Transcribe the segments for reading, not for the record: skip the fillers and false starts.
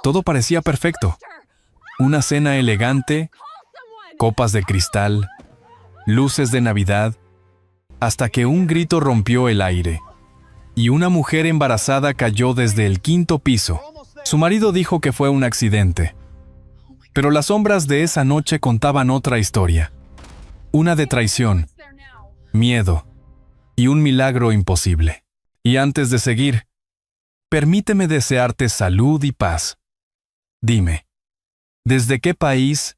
Todo parecía perfecto. Una cena elegante, copas de cristal, luces de Navidad, hasta que un grito rompió el aire, y una mujer embarazada cayó desde el 5º piso. Su marido dijo que fue un accidente, pero las sombras de esa noche contaban otra historia. Una de traición, miedo y un milagro imposible. Y antes de seguir, permíteme desearte salud y paz. Dime, ¿desde qué país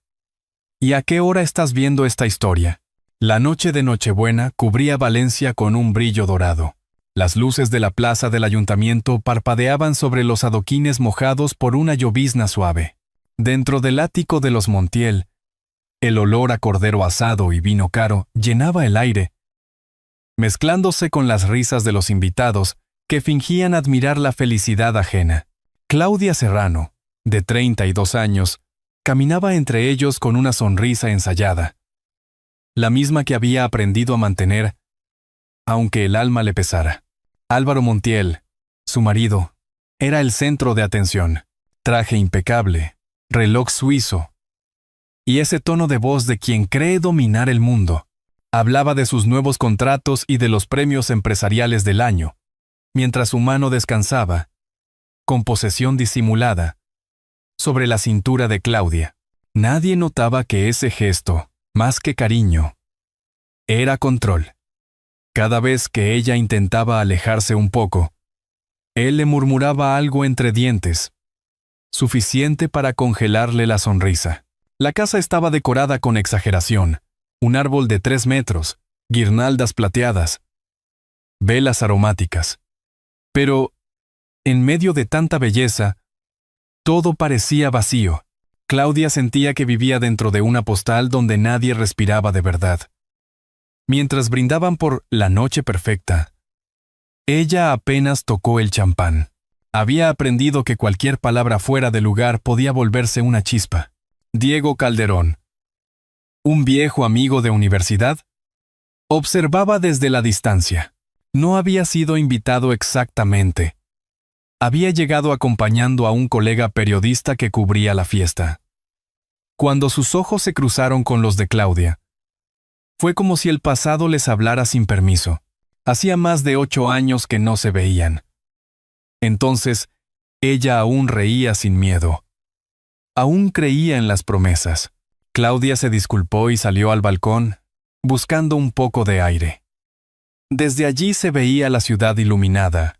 y a qué hora estás viendo esta historia? La noche de Nochebuena cubría Valencia con un brillo dorado. Las luces de la plaza del ayuntamiento parpadeaban sobre los adoquines mojados por una llovizna suave. Dentro del ático de los Montiel, el olor a cordero asado y vino caro llenaba el aire, mezclándose con las risas de los invitados que fingían admirar la felicidad ajena. Claudia Serrano, de 32 años, caminaba entre ellos con una sonrisa ensayada, la misma que había aprendido a mantener, aunque el alma le pesara. Álvaro Montiel, su marido, era el centro de atención. Traje impecable, reloj suizo, y ese tono de voz de quien cree dominar el mundo. Hablaba de sus nuevos contratos y de los premios empresariales del año, mientras su mano descansaba, con posesión disimulada, sobre la cintura de Claudia. Nadie notaba que ese gesto, más que cariño, era control. Cada vez que ella intentaba alejarse un poco, él le murmuraba algo entre dientes, suficiente para congelarle la sonrisa. La casa estaba decorada con exageración. Un árbol de 3 metros, guirnaldas plateadas, velas aromáticas. Pero, en medio de tanta belleza, todo parecía vacío. Claudia sentía que vivía dentro de una postal donde nadie respiraba de verdad. Mientras brindaban por la noche perfecta, ella apenas tocó el champán. Había aprendido que cualquier palabra fuera de lugar podía volverse una chispa. Diego Calderón, un viejo amigo de universidad, observaba desde la distancia. No había sido invitado exactamente. Había llegado acompañando a un colega periodista que cubría la fiesta. Cuando sus ojos se cruzaron con los de Claudia, fue como si el pasado les hablara sin permiso. Hacía más de 8 años que no se veían. Entonces, ella aún reía sin miedo. Aún creía en las promesas. Claudia se disculpó y salió al balcón, buscando un poco de aire. Desde allí se veía la ciudad iluminada,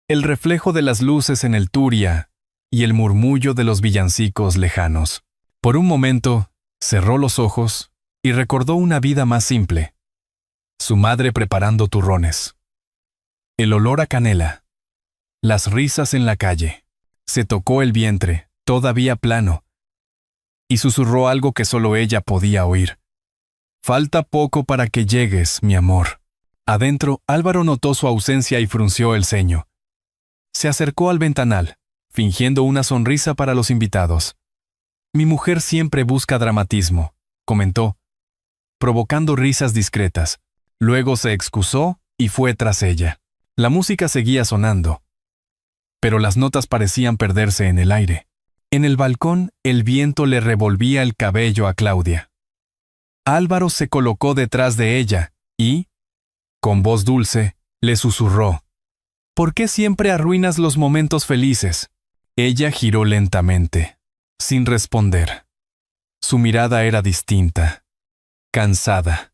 el reflejo de las luces en el Turia y el murmullo de los villancicos lejanos. Por un momento, cerró los ojos y recordó una vida más simple. Su madre preparando turrones. El olor a canela. Las risas en la calle. Se tocó el vientre, todavía plano, y susurró algo que solo ella podía oír. Falta poco para que llegues, mi amor. Adentro, Álvaro notó su ausencia y frunció el ceño. Se acercó al ventanal, fingiendo una sonrisa para los invitados. Mi mujer siempre busca dramatismo, comentó, provocando risas discretas. Luego se excusó y fue tras ella. La música seguía sonando, pero las notas parecían perderse en el aire. En el balcón, el viento le revolvía el cabello a Claudia. Álvaro se colocó detrás de ella y, con voz dulce, le susurró: ¿Por qué siempre arruinas los momentos felices? Ella giró lentamente, sin responder. Su mirada era distinta, cansada,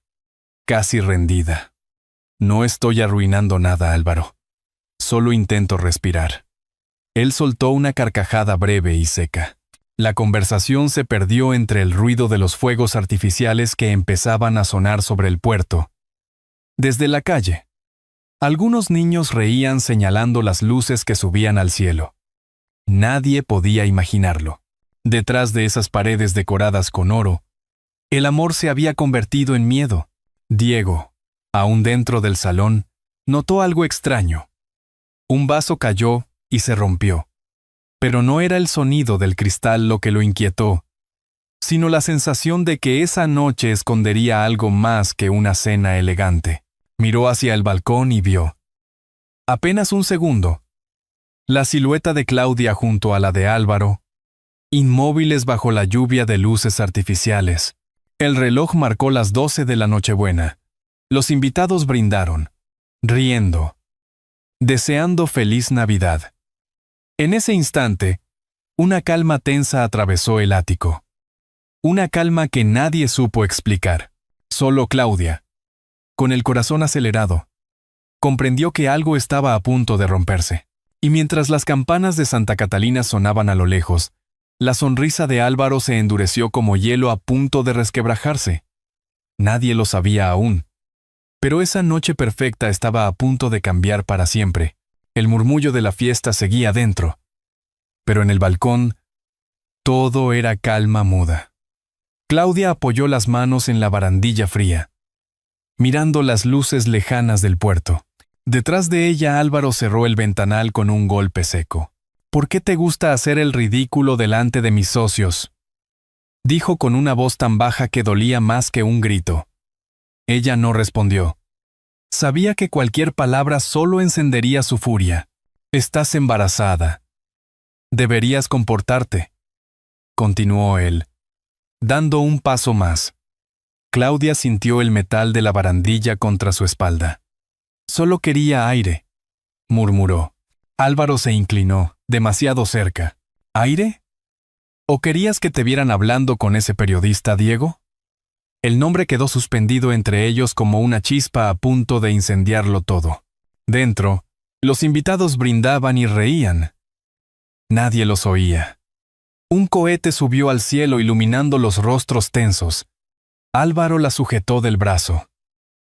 casi rendida. No estoy arruinando nada, Álvaro. Solo intento respirar. Él soltó una carcajada breve y seca. La conversación se perdió entre el ruido de los fuegos artificiales que empezaban a sonar sobre el puerto. Desde la calle, algunos niños reían señalando las luces que subían al cielo. Nadie podía imaginarlo. Detrás de esas paredes decoradas con oro, el amor se había convertido en miedo. Diego, aún dentro del salón, notó algo extraño. Un vaso cayó y se rompió. Pero no era el sonido del cristal lo que lo inquietó, sino la sensación de que esa noche escondería algo más que una cena elegante. Miró hacia el balcón y vio. Apenas un segundo. La silueta de Claudia junto a la de Álvaro, inmóviles bajo la lluvia de luces artificiales. El reloj marcó las 12 de la Nochebuena. Los invitados brindaron, riendo, deseando feliz Navidad. En ese instante, una calma tensa atravesó el ático. Una calma que nadie supo explicar. Solo Claudia, con el corazón acelerado, comprendió que algo estaba a punto de romperse. Y mientras las campanas de Santa Catalina sonaban a lo lejos, la sonrisa de Álvaro se endureció como hielo a punto de resquebrajarse. Nadie lo sabía aún. Pero esa noche perfecta estaba a punto de cambiar para siempre. El murmullo de la fiesta seguía dentro. Pero en el balcón, todo era calma muda. Claudia apoyó las manos en la barandilla fría, mirando las luces lejanas del puerto. Detrás de ella Álvaro cerró el ventanal con un golpe seco. «¿Por qué te gusta hacer el ridículo delante de mis socios?», dijo con una voz tan baja que dolía más que un grito. Ella no respondió. Sabía que cualquier palabra solo encendería su furia. «Estás embarazada. Deberías comportarte», continuó él, dando un paso más. Claudia sintió el metal de la barandilla contra su espalda. «Solo quería aire», murmuró. Álvaro se inclinó, demasiado cerca. «¿Aire? ¿O querías que te vieran hablando con ese periodista, Diego?». El nombre quedó suspendido entre ellos como una chispa a punto de incendiarlo todo. Dentro, los invitados brindaban y reían. Nadie los oía. Un cohete subió al cielo iluminando los rostros tensos. Álvaro la sujetó del brazo.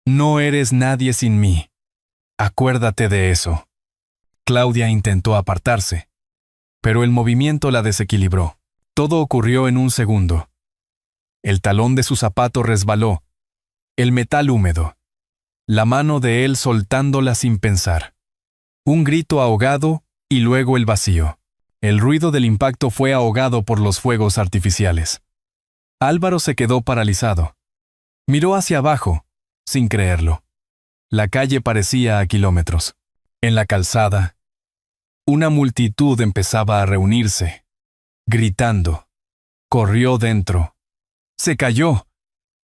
«No eres nadie sin mí. Acuérdate de eso». Claudia intentó apartarse, pero el movimiento la desequilibró. Todo ocurrió en un segundo. El talón de su zapato resbaló, el metal húmedo, la mano de él soltándola sin pensar. Un grito ahogado y luego el vacío. El ruido del impacto fue ahogado por los fuegos artificiales. Álvaro se quedó paralizado. Miró hacia abajo, sin creerlo. La calle parecía a kilómetros. En la calzada, una multitud empezaba a reunirse, gritando. Corrió dentro. «¡Se cayó!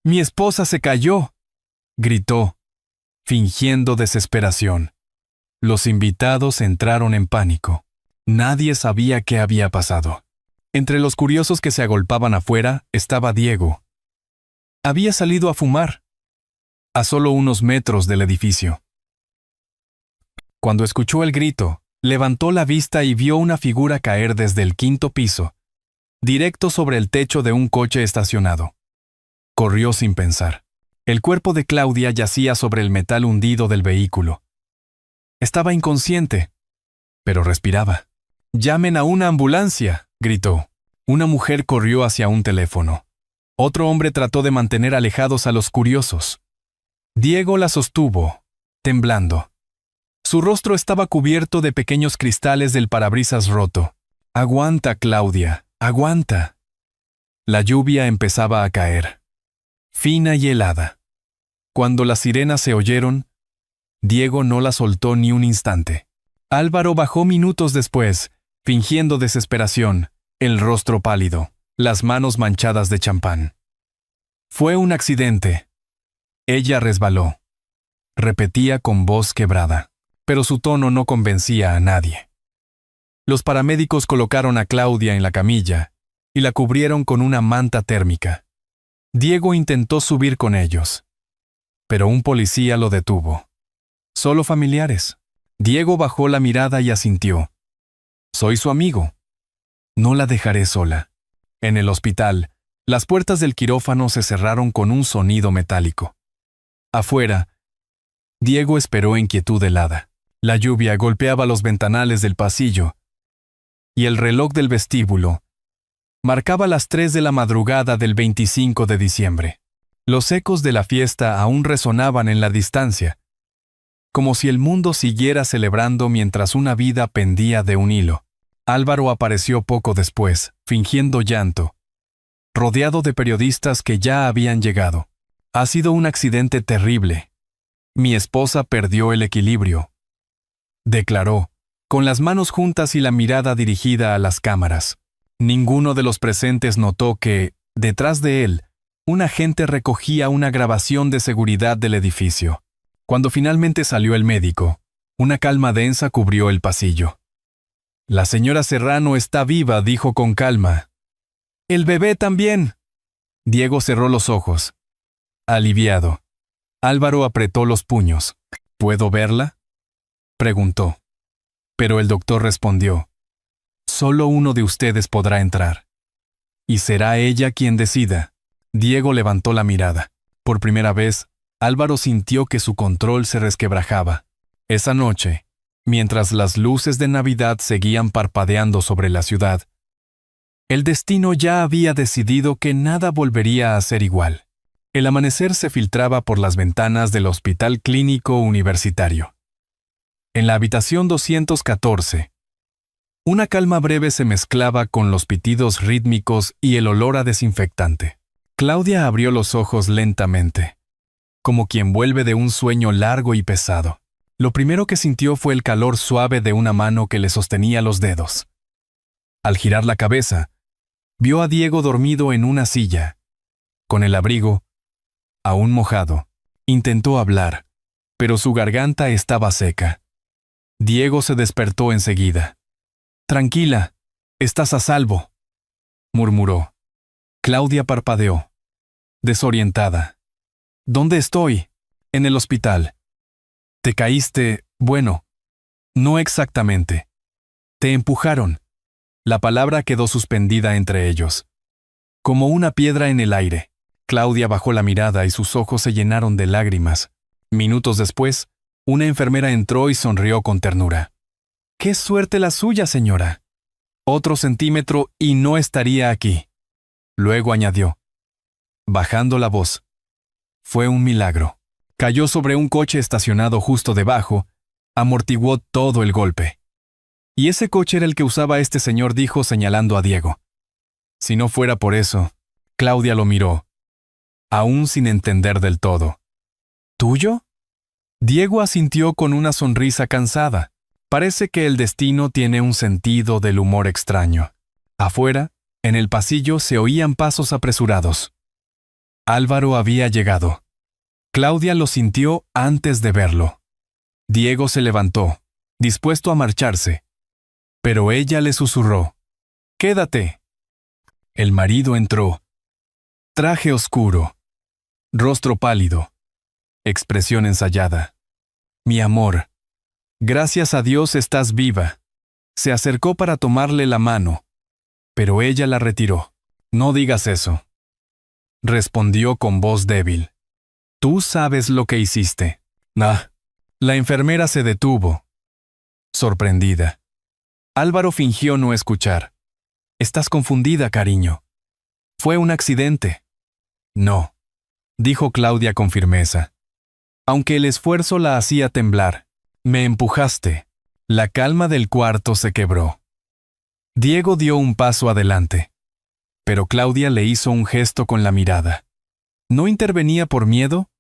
¡Mi esposa se cayó!», gritó, fingiendo desesperación. Los invitados entraron en pánico. Nadie sabía qué había pasado. Entre los curiosos que se agolpaban afuera estaba Diego. Había salido a fumar, a solo unos metros del edificio. Cuando escuchó el grito, levantó la vista y vio una figura caer desde el 5º piso, directo sobre el techo de un coche estacionado. Corrió sin pensar. El cuerpo de Claudia yacía sobre el metal hundido del vehículo. Estaba inconsciente, pero respiraba. «¡Llamen a una ambulancia!», gritó. Una mujer corrió hacia un teléfono. Otro hombre trató de mantener alejados a los curiosos. Diego la sostuvo, temblando. Su rostro estaba cubierto de pequeños cristales del parabrisas roto. «Aguanta, Claudia, aguanta». La lluvia empezaba a caer, fina y helada. Cuando las sirenas se oyeron, Diego no la soltó ni un instante. Álvaro bajó minutos después, fingiendo desesperación, el rostro pálido, las manos manchadas de champán. «Fue un accidente». Ella resbaló. Repetía con voz quebrada, pero su tono no convencía a nadie. Los paramédicos colocaron a Claudia en la camilla y la cubrieron con una manta térmica. Diego intentó subir con ellos, pero un policía lo detuvo. «Solo familiares». Diego bajó la mirada y asintió. «Soy su amigo. No la dejaré sola». En el hospital, las puertas del quirófano se cerraron con un sonido metálico. Afuera, Diego esperó en quietud helada. La lluvia golpeaba los ventanales del pasillo, y el reloj del vestíbulo marcaba las 3 de la madrugada del 25 de diciembre. Los ecos de la fiesta aún resonaban en la distancia, como si el mundo siguiera celebrando mientras una vida pendía de un hilo. Álvaro apareció poco después, fingiendo llanto, rodeado de periodistas que ya habían llegado. «Ha sido un accidente terrible. Mi esposa perdió el equilibrio», declaró, con las manos juntas y la mirada dirigida a las cámaras. Ninguno de los presentes notó que, detrás de él, un agente recogía una grabación de seguridad del edificio. Cuando finalmente salió el médico, una calma densa cubrió el pasillo. «La señora Serrano está viva», dijo con calma. «El bebé también». Diego cerró los ojos. Aliviado. Álvaro apretó los puños. «¿Puedo verla?», preguntó. Pero el doctor respondió: «Solo uno de ustedes podrá entrar. Y será ella quien decida». Diego levantó la mirada. Por primera vez, Álvaro sintió que su control se resquebrajaba. Esa noche, mientras las luces de Navidad seguían parpadeando sobre la ciudad, el destino ya había decidido que nada volvería a ser igual. El amanecer se filtraba por las ventanas del Hospital Clínico Universitario. En la habitación 214, una calma breve se mezclaba con los pitidos rítmicos y el olor a desinfectante. Claudia abrió los ojos lentamente, como quien vuelve de un sueño largo y pesado. Lo primero que sintió fue el calor suave de una mano que le sostenía los dedos. Al girar la cabeza, vio a Diego dormido en una silla, con el abrigo aún mojado. Intentó hablar, pero su garganta estaba seca. Diego se despertó enseguida. «Tranquila, estás a salvo», murmuró. Claudia parpadeó, desorientada. «¿Dónde estoy?» «En el hospital». «¿Te caíste? Bueno, no exactamente. Te empujaron». La palabra quedó suspendida entre ellos, como una piedra en el aire. Claudia bajó la mirada y sus ojos se llenaron de lágrimas. Minutos después, una enfermera entró y sonrió con ternura. «¡Qué suerte la suya, señora! Otro centímetro y no estaría aquí». Luego añadió, bajando la voz: «Fue un milagro». Cayó sobre un coche estacionado justo debajo, amortiguó todo el golpe. «Y ese coche era el que usaba este señor», dijo señalando a Diego. Si no fuera por eso, Claudia lo miró, aún sin entender del todo. «¿Tuyo?» Diego asintió con una sonrisa cansada. Parece que el destino tiene un sentido del humor extraño. Afuera, en el pasillo, se oían pasos apresurados. Álvaro había llegado. Claudia lo sintió antes de verlo. Diego se levantó, dispuesto a marcharse. Pero ella le susurró: «Quédate». El marido entró. Traje oscuro, rostro pálido, expresión ensayada. «Mi amor, gracias a Dios estás viva». Se acercó para tomarle la mano, pero ella la retiró. «No digas eso», respondió con voz débil. «Tú sabes lo que hiciste». «Ah». La enfermera se detuvo, sorprendida. Álvaro fingió no escuchar. «Estás confundida, cariño. Fue un accidente». «No», dijo Claudia con firmeza, aunque el esfuerzo la hacía temblar. «Me empujaste». La calma del cuarto se quebró. Diego dio un paso adelante, pero Claudia le hizo un gesto con la mirada. No intervenía por miedo,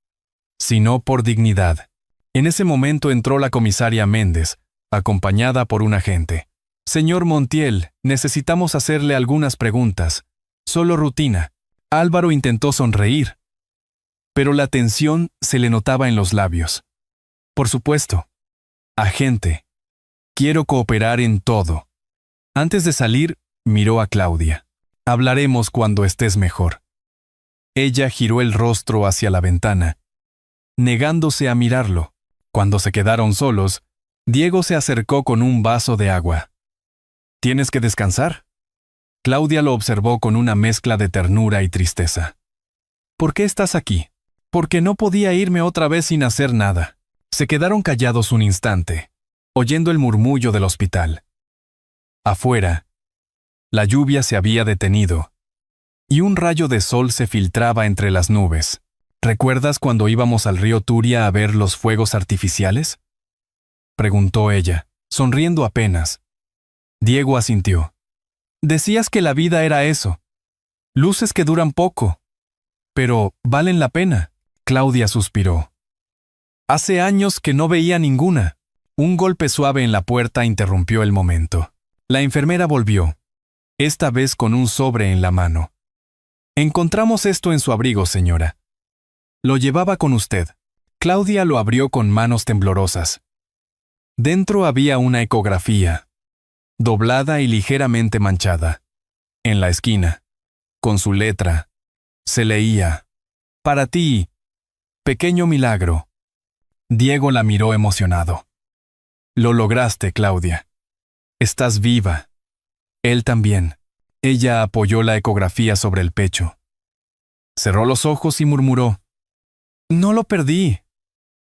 sino por dignidad. En ese momento entró la comisaria Méndez, acompañada por un agente. «Señor Montiel, necesitamos hacerle algunas preguntas. Solo rutina». Álvaro intentó sonreír, pero la tensión se le notaba en los labios. «Por supuesto. Agente, quiero cooperar en todo». Antes de salir, miró a Claudia. «Hablaremos cuando estés mejor». Ella giró el rostro hacia la ventana, negándose a mirarlo. Cuando se quedaron solos, Diego se acercó con un vaso de agua. «¿Tienes que descansar?». Claudia lo observó con una mezcla de ternura y tristeza. «¿Por qué estás aquí?». «Porque no podía irme otra vez sin hacer nada». Se quedaron callados un instante, oyendo el murmullo del hospital. Afuera, la lluvia se había detenido, y un rayo de sol se filtraba entre las nubes. «¿Recuerdas cuando íbamos al río Turia a ver los fuegos artificiales?», preguntó ella, sonriendo apenas. Diego asintió. «Decías que la vida era eso. Luces que duran poco, pero valen la pena». Claudia suspiró. «Hace años que no veía ninguna. Un golpe suave en la puerta interrumpió el momento. La enfermera volvió, esta vez con un sobre en la mano. Encontramos esto en su abrigo, señora. Lo llevaba con usted. Claudia lo abrió con manos temblorosas. Dentro había una ecografía, doblada y ligeramente manchada. En la esquina, con su letra, se leía: «Para ti, pequeño milagro». Diego la miró emocionado. «Lo lograste, Claudia. Estás viva». Él también. Ella apoyó la ecografía sobre el pecho. Cerró los ojos y murmuró: «No lo perdí.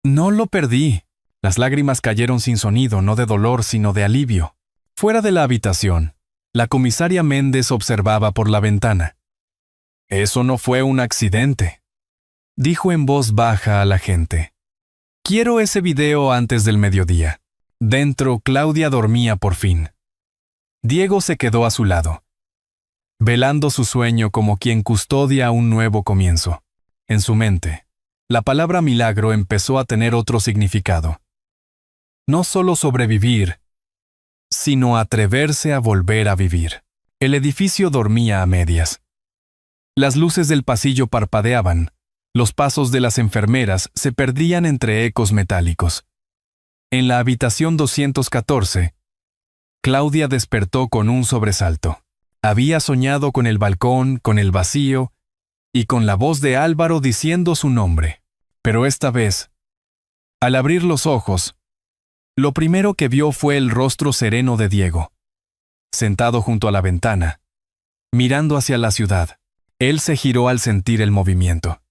No lo perdí». Las lágrimas cayeron sin sonido, no de dolor, sino de alivio. Fuera de la habitación, la comisaria Méndez observaba por la ventana. «Eso no fue un accidente», dijo en voz baja a la gente. «Quiero ese video antes del mediodía». Dentro, Claudia dormía por fin. Diego se quedó a su lado, velando su sueño como quien custodia un nuevo comienzo. En su mente, la palabra milagro empezó a tener otro significado. No solo sobrevivir, sino atreverse a volver a vivir. El edificio dormía a medias. Las luces del pasillo parpadeaban, los pasos de las enfermeras se perdían entre ecos metálicos. En la habitación 214, Claudia despertó con un sobresalto. Había soñado con el balcón, con el vacío y con la voz de Álvaro diciendo su nombre. Pero esta vez, al abrir los ojos, lo primero que vio fue el rostro sereno de Diego, sentado junto a la ventana, mirando hacia la ciudad. Él se giró al sentir el movimiento.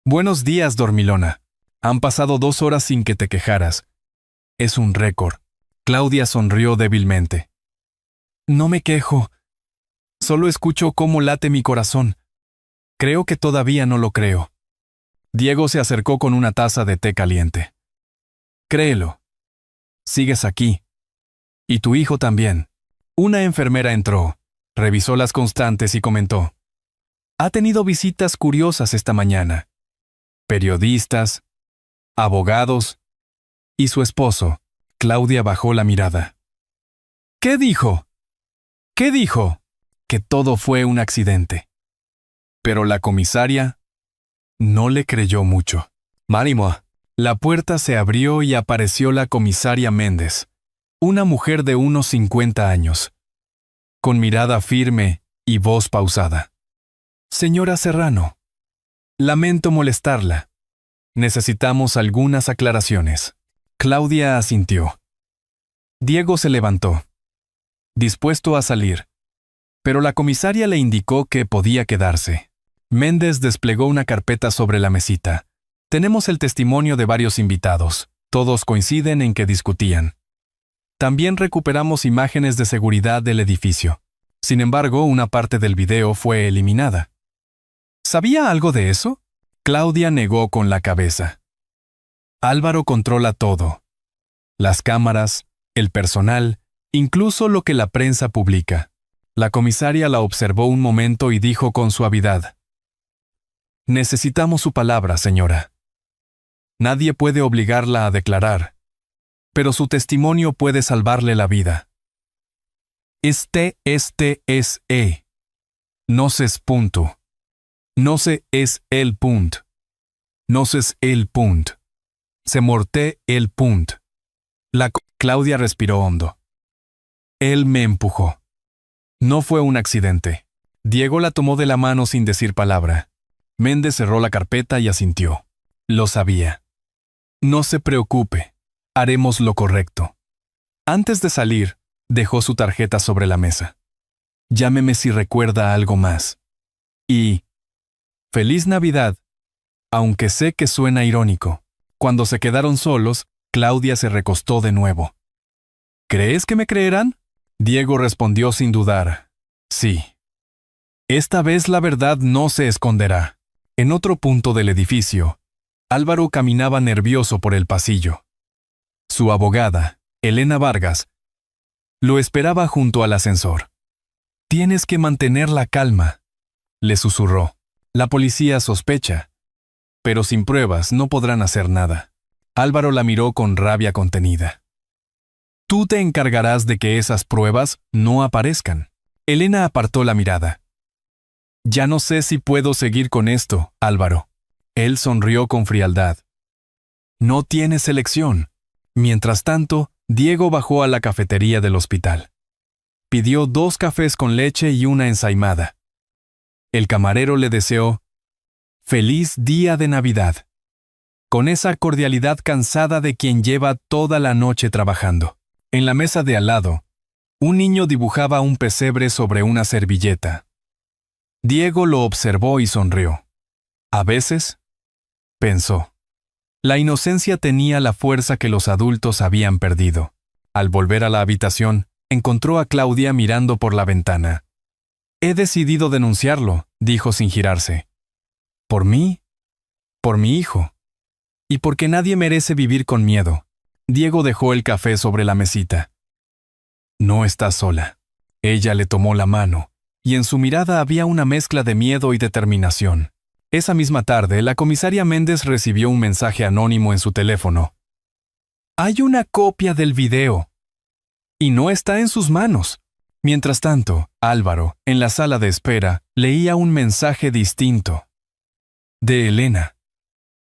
«Buenos días, dormilona. Han pasado 2 horas sin que te quejaras. Es un récord». Claudia sonrió débilmente. «No me quejo. Solo escucho cómo late mi corazón. Creo que todavía no lo creo». Diego se acercó con una taza de té caliente. «Créelo. Sigues aquí. Y tu hijo también». Una enfermera entró, revisó las constantes y comentó: «Ha tenido visitas curiosas esta mañana. Periodistas, abogados y su esposo». Claudia bajó la mirada. «¿Qué dijo? ¿Qué dijo?» «Que todo fue un accidente». Pero la comisaria no le creyó mucho. «Marimo». La puerta se abrió y apareció la comisaria Méndez, una mujer de unos 50 años, con mirada firme y voz pausada. «Señora Serrano, lamento molestarla. Necesitamos algunas aclaraciones». Claudia asintió. Diego se levantó, dispuesto a salir, pero la comisaria le indicó que podía quedarse. Méndez desplegó una carpeta sobre la mesita. «Tenemos el testimonio de varios invitados. Todos coinciden en que discutían. También recuperamos imágenes de seguridad del edificio. Sin embargo, una parte del video fue eliminada». «¿Sabía algo de eso?» Claudia negó con la cabeza. «Álvaro controla todo. Las cámaras, el personal, incluso lo que la prensa publica». La comisaria la observó un momento y dijo con suavidad: «Necesitamos su palabra, señora. Nadie puede obligarla a declarar, pero su testimonio puede salvarle la vida». No se es punto. No se es el punt. No se es el punt. Se morté el punt. Claudia respiró hondo. «Él me empujó. No fue un accidente». Diego la tomó de la mano sin decir palabra. Méndez cerró la carpeta y asintió. Lo sabía. «No se preocupe. Haremos lo correcto». Antes de salir, dejó su tarjeta sobre la mesa. «Llámeme si recuerda algo más. Y ¡Feliz Navidad!». Aunque sé que suena irónico. Cuando se quedaron solos, Claudia se recostó de nuevo. «¿Crees que me creerán?». Diego respondió sin dudar: «Sí. Esta vez la verdad no se esconderá». En otro punto del edificio, Álvaro caminaba nervioso por el pasillo. Su abogada, Elena Vargas, lo esperaba junto al ascensor. «Tienes que mantener la calma», le susurró. «La policía sospecha, pero sin pruebas no podrán hacer nada». Álvaro la miró con rabia contenida. Tú te encargarás de que esas pruebas no aparezcan. Elena apartó la mirada. Ya no sé si puedo seguir con esto, Álvaro. Él sonrió con frialdad. No tienes elección. Mientras tanto, Diego bajó a la cafetería del hospital. Pidió 2 cafés con leche y una ensaimada. El camarero le deseó «Feliz día de Navidad», con esa cordialidad cansada de quien lleva toda la noche trabajando. En la mesa de al lado, un niño dibujaba un pesebre sobre una servilleta. Diego lo observó y sonrió. A veces, pensó, la inocencia tenía la fuerza que los adultos habían perdido. Al volver a la habitación, encontró a Claudia mirando por la ventana. He decidido denunciarlo, dijo sin girarse. Por mí, por mi hijo, y porque nadie merece vivir con miedo. Diego dejó el café sobre la mesita. No estás sola. Ella le tomó la mano, y en su mirada había una mezcla de miedo y determinación. Esa misma tarde, la comisaria Méndez recibió un mensaje anónimo en su teléfono. Hay una copia del video, y no está en sus manos. Mientras tanto, Álvaro, en la sala de espera, leía un mensaje distinto. De Elena.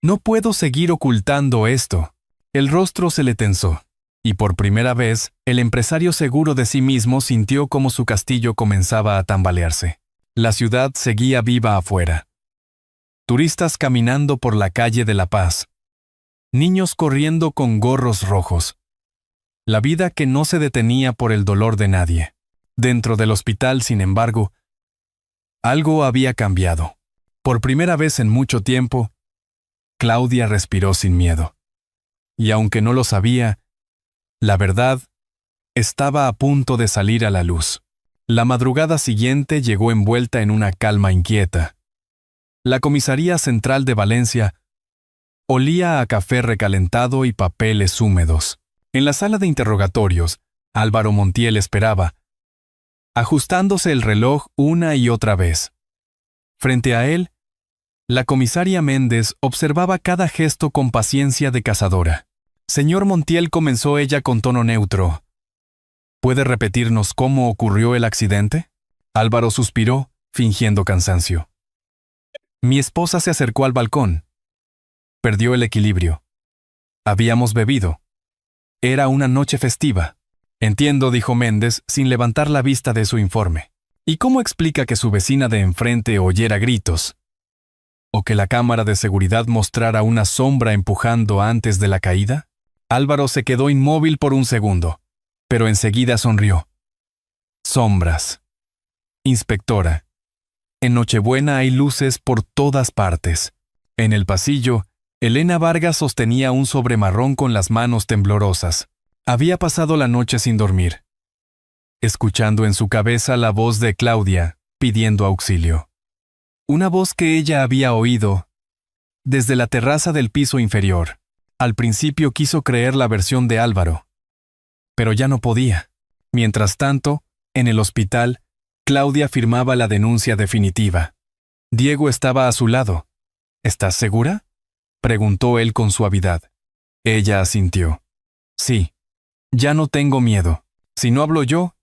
No puedo seguir ocultando esto. El rostro se le tensó, y por primera vez, el empresario seguro de sí mismo sintió como su castillo comenzaba a tambalearse. La ciudad seguía viva afuera. Turistas caminando por la calle de La Paz. Niños corriendo con gorros rojos. La vida que no se detenía por el dolor de nadie. Dentro del hospital, sin embargo, algo había cambiado. Por primera vez en mucho tiempo, Claudia respiró sin miedo. Y aunque no lo sabía, la verdad estaba a punto de salir a la luz. La madrugada siguiente llegó envuelta en una calma inquieta. La comisaría central de Valencia olía a café recalentado y papeles húmedos. En la sala de interrogatorios, Álvaro Montiel esperaba, ajustándose el reloj una y otra vez. Frente a él, la comisaria Méndez observaba cada gesto con paciencia de cazadora. Señor Montiel, comenzó ella con tono neutro. ¿Puede repetirnos cómo ocurrió el accidente? Álvaro suspiró, fingiendo cansancio. Mi esposa se acercó al balcón. Perdió el equilibrio. Habíamos bebido. Era una noche festiva. Entiendo, dijo Méndez, sin levantar la vista de su informe. ¿Y cómo explica que su vecina de enfrente oyera gritos? ¿O que la cámara de seguridad mostrara una sombra empujando antes de la caída? Álvaro se quedó inmóvil por un segundo, pero enseguida sonrió. Sombras. Inspectora. En Nochebuena hay luces por todas partes. En el pasillo, Elena Vargas sostenía un sobre marrón con las manos temblorosas. Había pasado la noche sin dormir, escuchando en su cabeza la voz de Claudia, pidiendo auxilio. Una voz que ella había oído desde la terraza del piso inferior. Al principio quiso creer la versión de Álvaro, pero ya no podía. Mientras tanto, en el hospital, Claudia firmaba la denuncia definitiva. Diego estaba a su lado. ¿Estás segura?, preguntó él con suavidad. Ella asintió. Sí, ya no tengo miedo. Si no hablo yo,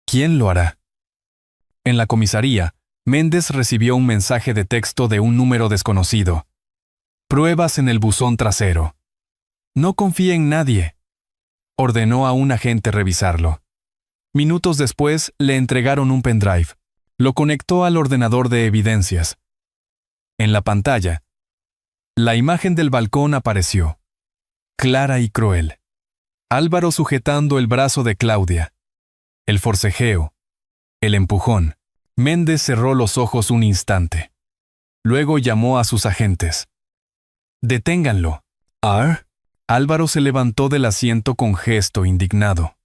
¿quién lo hará? En la comisaría, Méndez recibió un mensaje de texto de un número desconocido. Pruebas en el buzón trasero. No confíe en nadie. Ordenó a un agente revisarlo. Minutos después, le entregaron un pendrive. Lo conectó al ordenador de evidencias. En la pantalla, la imagen del balcón apareció, clara y cruel. Álvaro sujetando el brazo de Claudia. El forcejeo. El empujón. Méndez cerró los ojos un instante. Luego llamó a sus agentes. «Deténganlo». «¿Ah?» Álvaro se levantó del asiento con gesto indignado.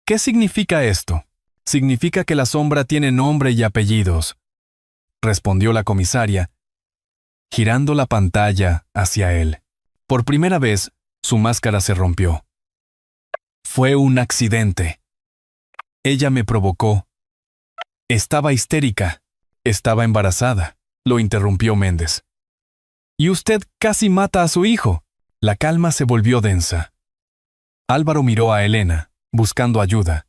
«¿Qué significa esto?» «Significa que la sombra tiene nombre y apellidos», respondió la comisaria, girando la pantalla hacia él. Por primera vez, su máscara se rompió. «Fue un accidente. Ella me provocó. Estaba histérica. Estaba embarazada», lo interrumpió Méndez. «Y usted casi mata a su hijo». La calma se volvió densa. Álvaro miró a Elena, buscando ayuda.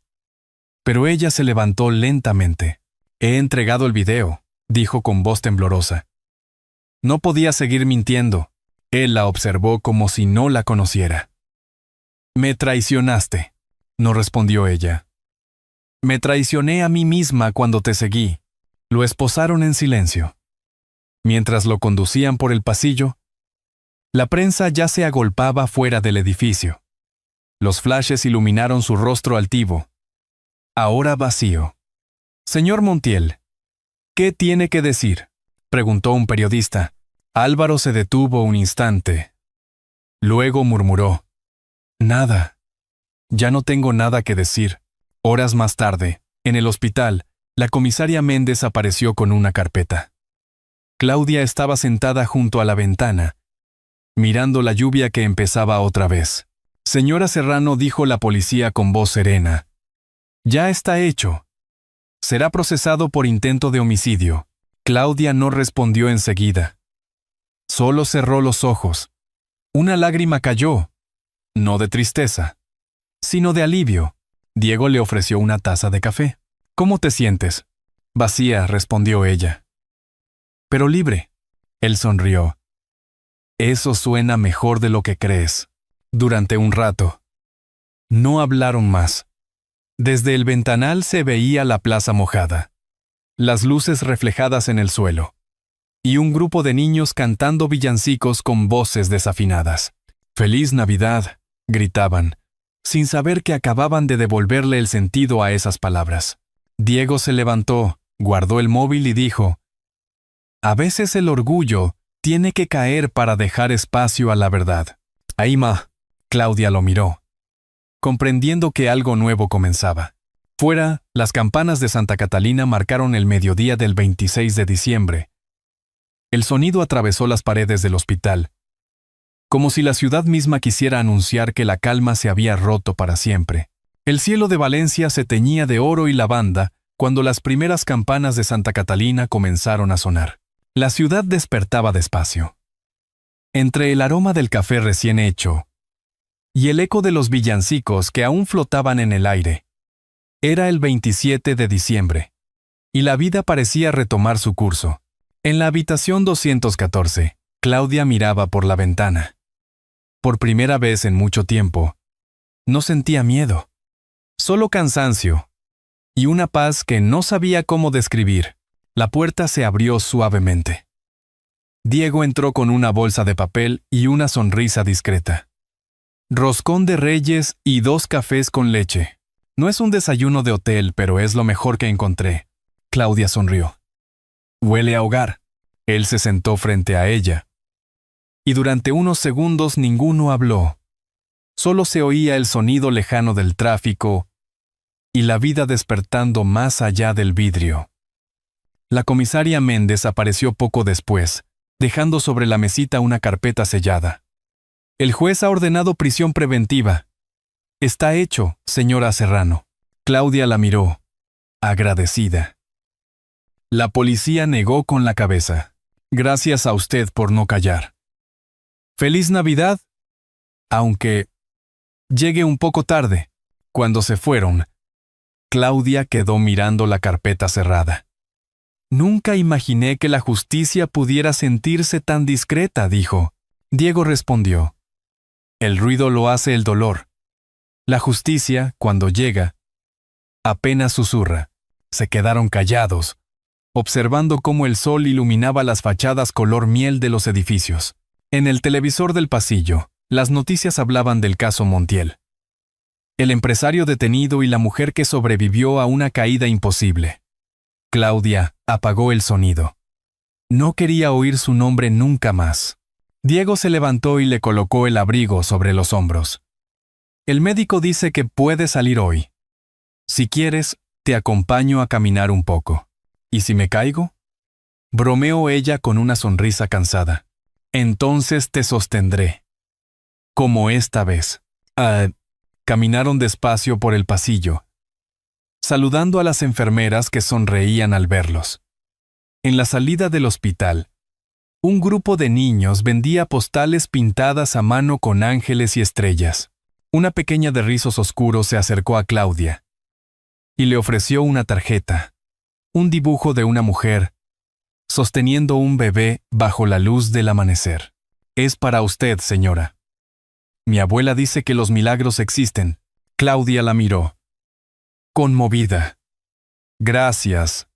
Pero ella se levantó lentamente. He entregado el video, dijo con voz temblorosa. No podía seguir mintiendo. Él la observó como si no la conociera. Me traicionaste, no respondió ella. Me traicioné a mí misma cuando te seguí. Lo esposaron en silencio. Mientras lo conducían por el pasillo, la prensa ya se agolpaba fuera del edificio. Los flashes iluminaron su rostro altivo, ahora vacío. Señor Montiel, ¿qué tiene que decir?, preguntó un periodista. Álvaro se detuvo un instante. Luego murmuró: Nada. Ya no tengo nada que decir. Horas más tarde, en el hospital, la comisaria Méndez apareció con una carpeta. Claudia estaba sentada junto a la ventana, mirando la lluvia que empezaba otra vez. Señora Serrano, dijo la policía con voz serena. Ya está hecho. Será procesado por intento de homicidio. Claudia no respondió enseguida. Solo cerró los ojos. Una lágrima cayó, no de tristeza, sino de alivio. Diego le ofreció una taza de café. ¿Cómo te sientes? Vacía, respondió ella. Pero libre. Él sonrió. Eso suena mejor de lo que crees. Durante un rato. No hablaron más. Desde el ventanal se veía la plaza mojada, las luces reflejadas en el suelo, y un grupo de niños cantando villancicos con voces desafinadas. ¡Feliz Navidad!, gritaban, sin saber que acababan de devolverle el sentido a esas palabras. Diego se levantó, guardó el móvil y dijo: A veces el orgullo tiene que caer para dejar espacio a la verdad. Aima. Claudia lo miró, comprendiendo que algo nuevo comenzaba. Fuera, las campanas de Santa Catalina marcaron el mediodía del 26 de diciembre. El sonido atravesó las paredes del hospital, como si la ciudad misma quisiera anunciar que la calma se había roto para siempre. El cielo de Valencia se teñía de oro y lavanda cuando las primeras campanas de Santa Catalina comenzaron a sonar. La ciudad despertaba despacio. Entre el aroma del café recién hecho y el eco de los villancicos que aún flotaban en el aire, era el 27 de diciembre, y la vida parecía retomar su curso. En la habitación 214, Claudia miraba por la ventana. Por primera vez en mucho tiempo, no sentía miedo, solo cansancio, y una paz que no sabía cómo describir. La puerta se abrió suavemente. Diego entró con una bolsa de papel y una sonrisa discreta. Roscón de Reyes y 2 cafés con leche. No es un desayuno de hotel, pero es lo mejor que encontré. Claudia sonrió. Huele a hogar. Él se sentó frente a ella. Y durante unos segundos ninguno habló. Solo se oía el sonido lejano del tráfico y la vida despertando más allá del vidrio. La comisaria Méndez apareció poco después, dejando sobre la mesita una carpeta sellada. El juez ha ordenado prisión preventiva. Está hecho, señora Serrano. Claudia la miró, agradecida. La policía negó con la cabeza. Gracias a usted por no callar. ¡Feliz Navidad! Aunque llegue un poco tarde. Cuando se fueron, Claudia quedó mirando la carpeta cerrada. Nunca imaginé que la justicia pudiera sentirse tan discreta, dijo. Diego respondió. El ruido lo hace el dolor. La justicia, cuando llega, apenas susurra. Se quedaron callados, observando cómo el sol iluminaba las fachadas color miel de los edificios. En el televisor del pasillo, las noticias hablaban del caso Montiel. El empresario detenido y la mujer que sobrevivió a una caída imposible. Claudia apagó el sonido. No quería oír su nombre nunca más. Diego se levantó y le colocó el abrigo sobre los hombros. El médico dice que puede salir hoy. Si quieres, te acompaño a caminar un poco. ¿Y si me caigo? Bromeó ella con una sonrisa cansada. Entonces te sostendré. Como esta vez. Caminaron despacio por el pasillo, saludando a las enfermeras que sonreían al verlos. En la salida del hospital, un grupo de niños vendía postales pintadas a mano con ángeles y estrellas. Una pequeña de rizos oscuros se acercó a Claudia y le ofreció una tarjeta, un dibujo de una mujer, sosteniendo un bebé bajo la luz del amanecer. Es para usted, señora. Mi abuela dice que los milagros existen. Claudia la miró, conmovida. Gracias.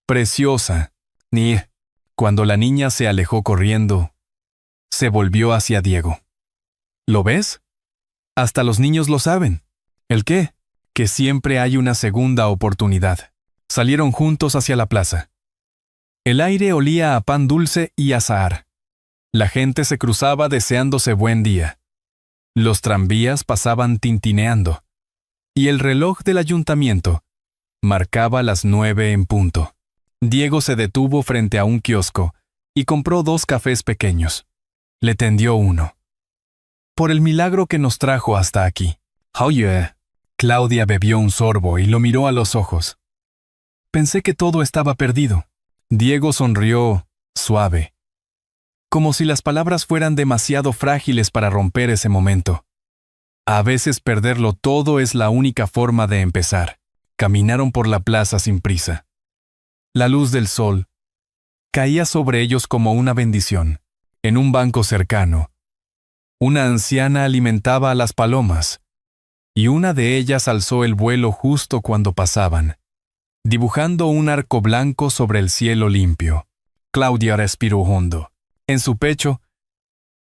Preciosa. Ni. Cuando la niña se alejó corriendo, se volvió hacia Diego. ¿Lo ves? Hasta los niños lo saben. ¿El qué? Que siempre hay una segunda oportunidad. Salieron juntos hacia la plaza. El aire olía a pan dulce y azahar. La gente se cruzaba deseándose buen día. Los tranvías pasaban tintineando. Y el reloj del ayuntamiento marcaba las 9 en punto. Diego se detuvo frente a un kiosco y compró 2 cafés pequeños. Le tendió uno. Por el milagro que nos trajo hasta aquí. Oh yeah. Claudia bebió un sorbo y lo miró a los ojos. Pensé que todo estaba perdido. Diego sonrió, suave. Como si las palabras fueran demasiado frágiles para romper ese momento. A veces perderlo todo es la única forma de empezar. Caminaron por la plaza sin prisa. La luz del sol caía sobre ellos como una bendición. En un banco cercano, una anciana alimentaba a las palomas, y una de ellas alzó el vuelo justo cuando pasaban, dibujando un arco blanco sobre el cielo limpio. Claudia respiró hondo. En su pecho,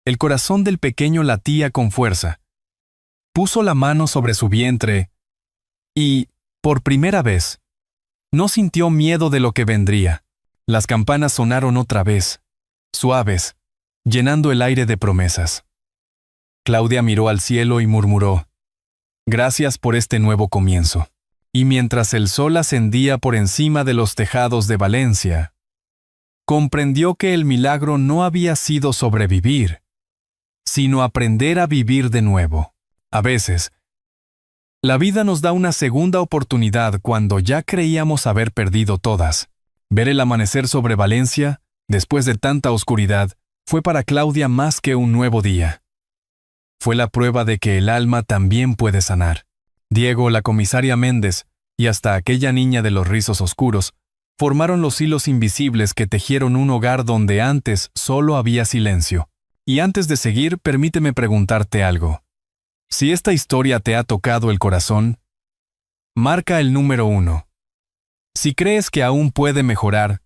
el corazón del pequeño latía con fuerza. Puso la mano sobre su vientre y, por primera vez, no sintió miedo de lo que vendría. Las campanas sonaron otra vez, suaves, llenando el aire de promesas. Claudia miró al cielo y murmuró, «Gracias por este nuevo comienzo». Y mientras el sol ascendía por encima de los tejados de Valencia, comprendió que el milagro no había sido sobrevivir, sino aprender a vivir de nuevo. A veces, la vida nos da una segunda oportunidad cuando ya creíamos haber perdido todas. Ver el amanecer sobre Valencia, después de tanta oscuridad, fue para Claudia más que un nuevo día. Fue la prueba de que el alma también puede sanar. Diego, la comisaria Méndez y hasta aquella niña de los rizos oscuros formaron los hilos invisibles que tejieron un hogar donde antes solo había silencio. Y antes de seguir, permíteme preguntarte algo. Si esta historia te ha tocado el corazón, marca el número 1. Si crees que aún puede mejorar,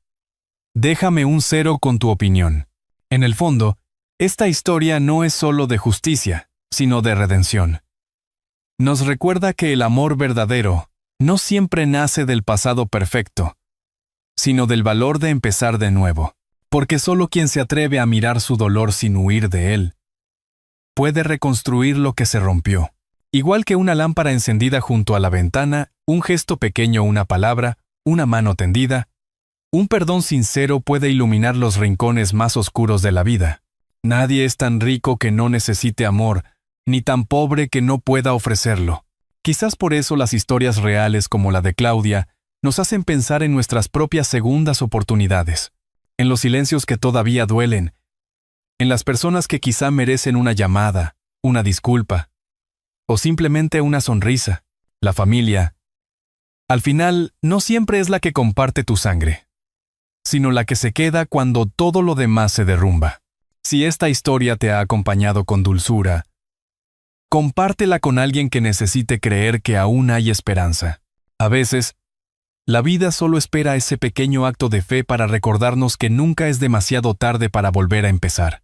déjame un 0 con tu opinión. En el fondo, esta historia no es solo de justicia, sino de redención. Nos recuerda que el amor verdadero no siempre nace del pasado perfecto, sino del valor de empezar de nuevo, porque solo quien se atreve a mirar su dolor sin huir de él, puede reconstruir lo que se rompió. Igual que una lámpara encendida junto a la ventana, un gesto pequeño, una palabra, una mano tendida, un perdón sincero puede iluminar los rincones más oscuros de la vida. Nadie es tan rico que no necesite amor, ni tan pobre que no pueda ofrecerlo. Quizás por eso las historias reales como la de Claudia nos hacen pensar en nuestras propias segundas oportunidades, en los silencios que todavía duelen, en las personas que quizá merecen una llamada, una disculpa, o simplemente una sonrisa. La familia, al final, no siempre es la que comparte tu sangre, sino la que se queda cuando todo lo demás se derrumba. Si esta historia te ha acompañado con dulzura, compártela con alguien que necesite creer que aún hay esperanza. A veces, la vida solo espera ese pequeño acto de fe para recordarnos que nunca es demasiado tarde para volver a empezar.